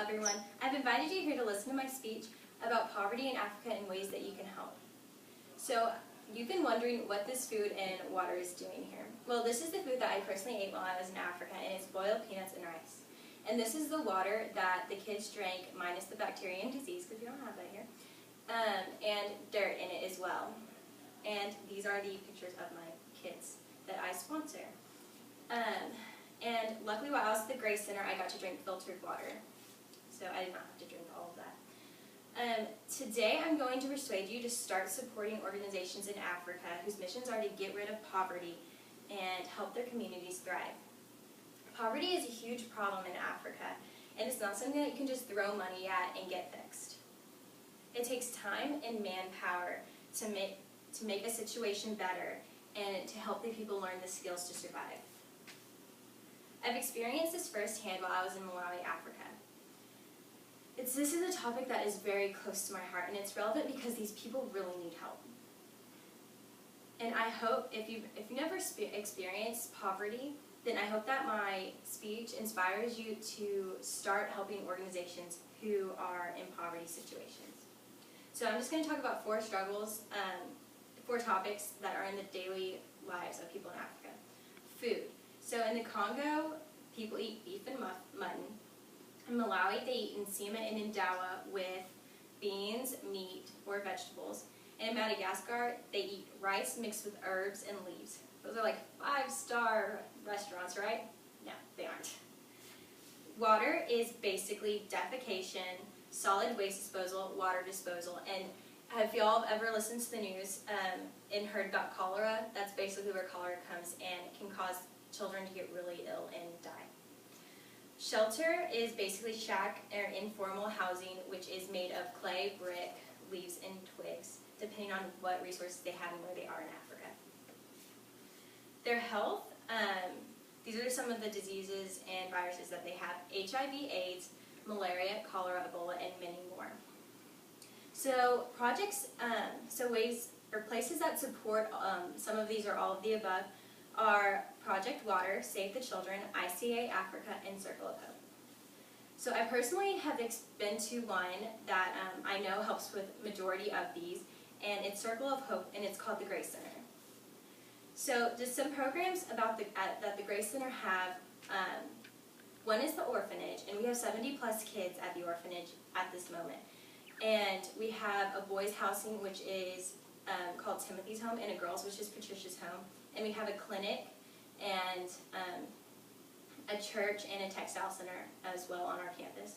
everyone. I've invited you here to listen to my speech about poverty in Africa and ways that you can help. So, you've been wondering what this food and water is doing here. Well, this is the food that I personally ate while I was in Africa, and it's boiled peanuts and rice. And this is the water that the kids drank, minus the bacteria and disease, because we don't have that here, and dirt in it as well. And these are the pictures of my kids that I sponsor. And luckily, while I was at the Grace Center, I got to drink filtered water. So I did not have to drink all of that. Today, I'm going to persuade you to start supporting organizations in Africa whose missions are to get rid of poverty and help their communities thrive. Poverty is a huge problem in Africa, and it's not something that you can just throw money at and get fixed. It takes time and manpower to make a situation better and to help the people learn the skills to survive. I've experienced this firsthand while I was in Malawi, Africa. This is a topic that is very close to my heart, and it's relevant because these people really need help. And I hope, if you never experienced poverty, then I hope that my speech inspires you to start helping organizations who are in poverty situations. So I'm just going to talk about 4 struggles, 4 topics that are in the daily lives of people in Africa. Food. So in the Congo, people eat beef and mutton. In Malawi, they eat nsima and ndawa with beans, meat, or vegetables. And in Madagascar, they eat rice mixed with herbs and leaves. Those are like 5-star restaurants, right? No, they aren't. Water is basically defecation, solid waste disposal, water disposal. And if y'all have ever listened to the news and heard about cholera, that's basically where cholera comes and can cause children to get really ill and die. Shelter is basically shack or informal housing, which is made of clay, brick, leaves, and twigs, depending on what resources they have and where they are in Africa. Their health, these are some of the diseases and viruses that they have: HIV, AIDS, malaria, cholera, Ebola, and many more. So projects, ways or places that support some of these or all of the above are Project Water, Save the Children, ICA Africa, and Circle of Hope. So I personally have been to one that I know helps with majority of these, and it's Circle of Hope, and it's called the Grace Center. So just some programs about that the Grace Center have. One is the orphanage, and we have 70+ kids at the orphanage at this moment. And we have a boys' housing, which is called Timothy's Home, and a girls', which is Patricia's Home. And we have a clinic and a church and a textile center as well on our campus.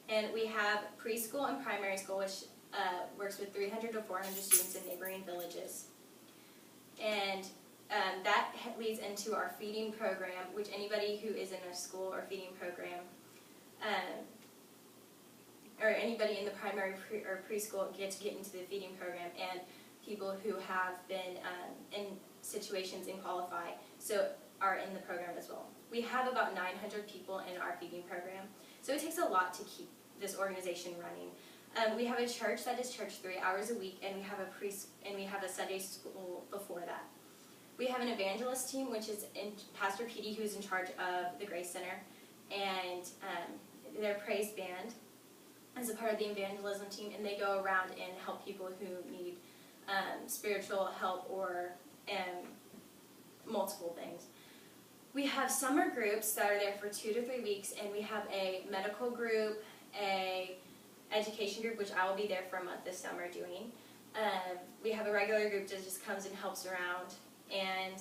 And we have preschool and primary school, which works with 300 to 400 students in neighboring villages. And that leads into our feeding program, which anybody who is in a school or feeding program, or anybody in the primary or preschool get into the feeding program, and people who have been in situations and qualify, so are in the program as well. We have about 900 people in our feeding program, so it takes a lot to keep this organization running. We have a church that is church 3 hours a week, and we have a Sunday school before that. We have an evangelist team, which is Pastor Petey, who is in charge of the Grace Center, and their praise band is a part of the evangelism team, and they go around and help people who need spiritual help or multiple things. We have summer groups that are there for 2 to 3 weeks, and we have a medical group, a education group, which I will be there for a month this summer doing. We have a regular group that just comes and helps around, and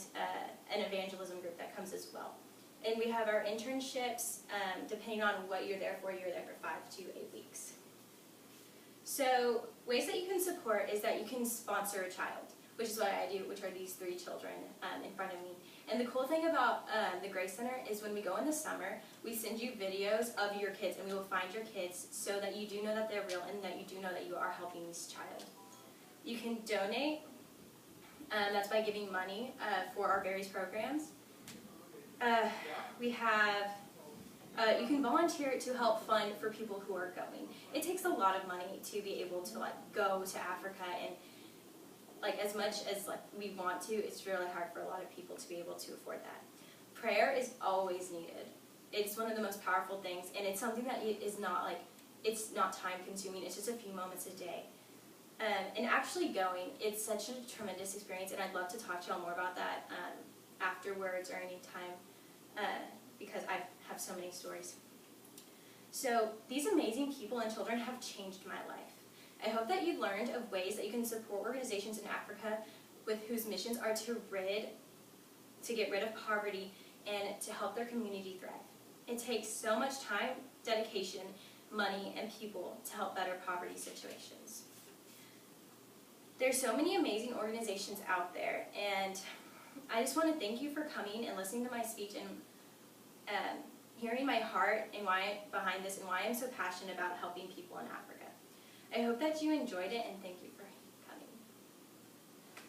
an evangelism group that comes as well. And we have our internships, depending on what you're there for 5 to 8 weeks. So ways that you can support is that you can sponsor a child, which is what I do, which are these 3 children in front of me. And the cool thing about the Grace Center is when we go in the summer, we send you videos of your kids, and we will find your kids so that you do know that they're real and that you do know that you are helping this child. You can donate. That's by giving money for our various programs. We have, you can volunteer to help fund for people who are going. It takes a lot of money to be able to go to Africa, and as much as we want to, it's really hard for a lot of people to be able to afford that. Prayer is always needed. It's one of the most powerful things, and it's something that is not it's not time consuming, it's just a few moments a day. And actually going, it's such a tremendous experience, and I'd love to talk to y'all more about that afterwards or any time, because I have so many stories. So these amazing people and children have changed my life. I hope that you learned of ways that you can support organizations in Africa with whose missions are to get rid of poverty and to help their community thrive. It takes so much time, dedication, money, and people to help better poverty situations. There's so many amazing organizations out there, and I just want to thank you for coming and listening to my speech and hearing my heart and why behind this and why I'm so passionate about helping people in Africa. I hope that you enjoyed it, and thank you.